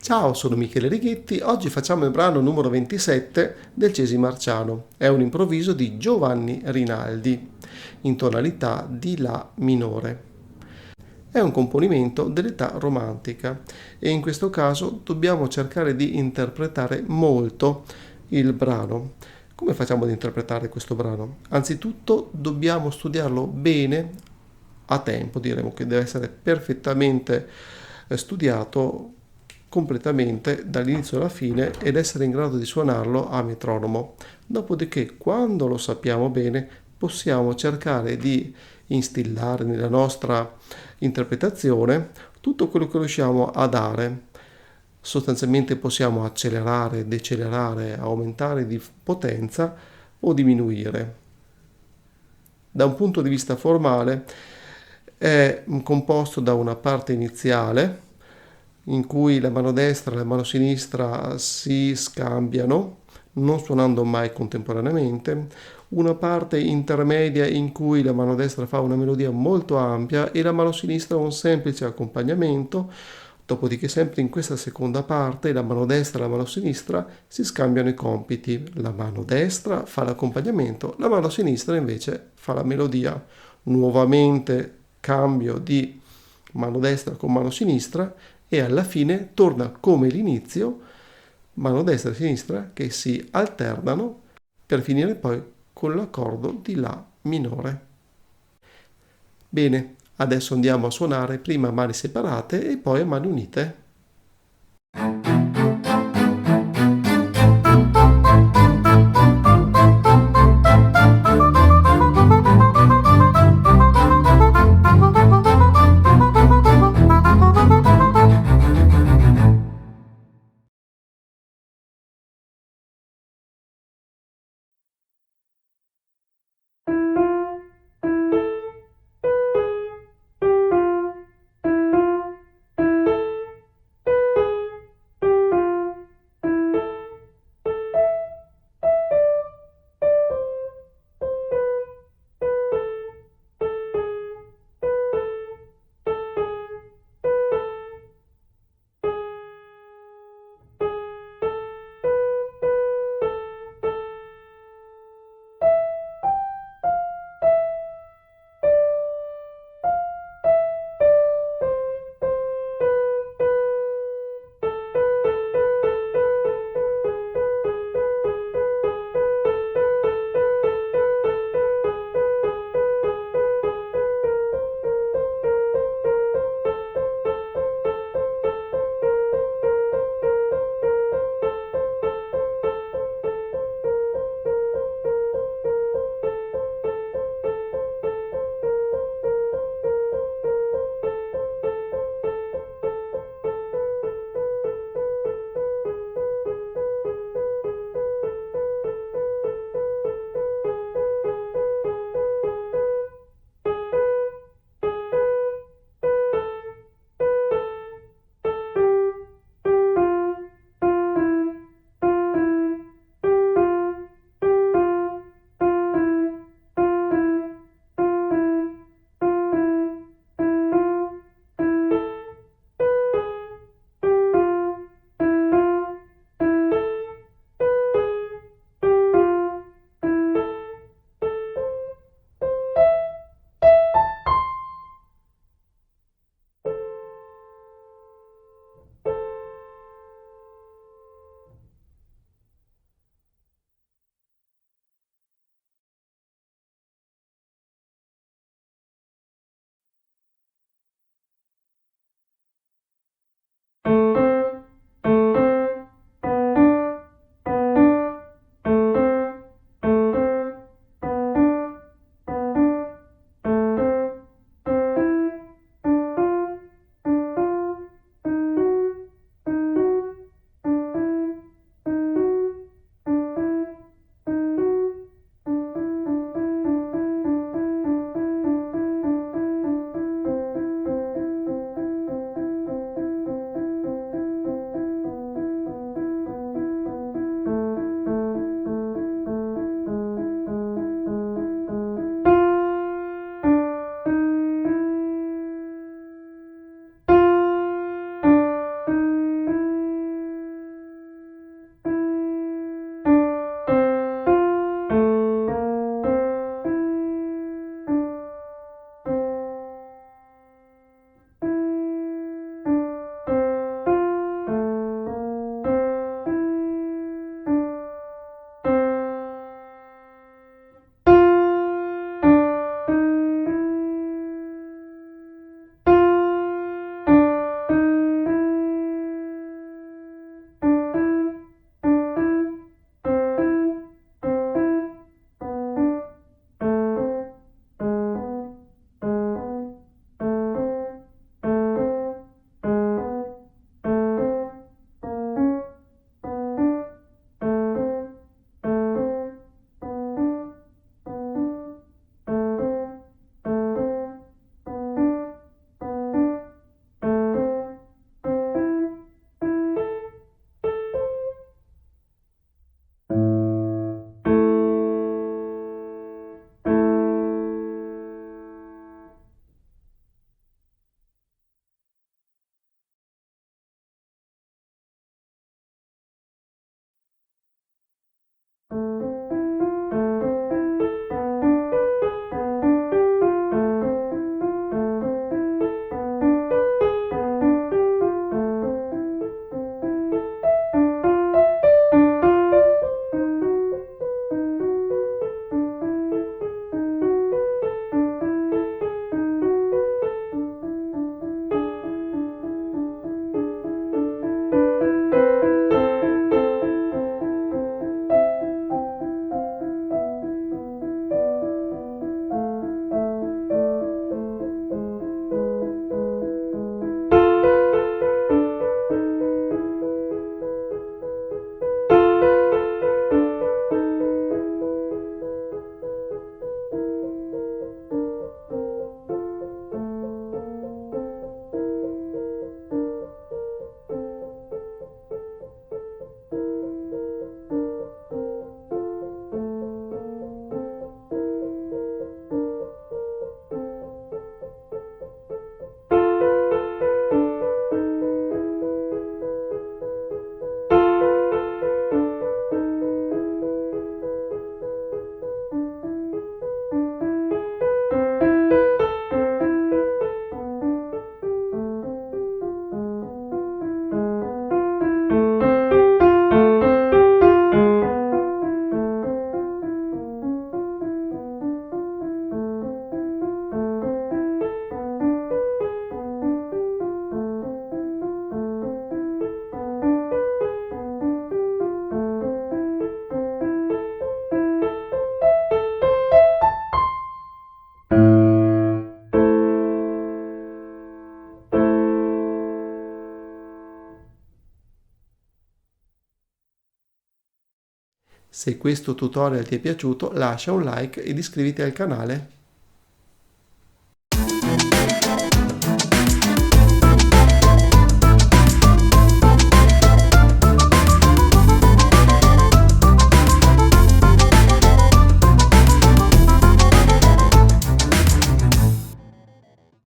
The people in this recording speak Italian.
Ciao, sono Michele Righetti. Oggi facciamo il brano numero 27 del Cesi Marciano. È un improvviso di Giovanni Rinaldi in tonalità di La minore. È un componimento dell'età romantica e in questo caso dobbiamo cercare di interpretare molto il brano. Come facciamo ad interpretare questo brano? Anzitutto dobbiamo studiarlo bene a tempo, diremo che deve essere perfettamente studiato completamente dall'inizio alla fine ed essere in grado di suonarlo a metronomo. Dopodiché, quando lo sappiamo bene, possiamo cercare di instillare nella nostra interpretazione tutto quello che riusciamo a dare. Sostanzialmente possiamo accelerare, decelerare, aumentare di potenza o diminuire. Da un punto di vista formale è composto da una parte iniziale in cui la mano destra e la mano sinistra si scambiano, non suonando mai contemporaneamente, una parte intermedia in cui la mano destra fa una melodia molto ampia e la mano sinistra un semplice accompagnamento, dopodiché sempre in questa seconda parte la mano destra e la mano sinistra si scambiano i compiti, la mano destra fa l'accompagnamento, la mano sinistra invece fa la melodia, nuovamente cambio di mano destra con mano sinistra e alla fine torna come l'inizio, mano destra e sinistra che si alternano per finire poi con l'accordo di La minore. Bene, adesso andiamo a suonare prima a mani separate e poi a mani unite. Se questo tutorial ti è piaciuto, lascia un like ed iscriviti al canale.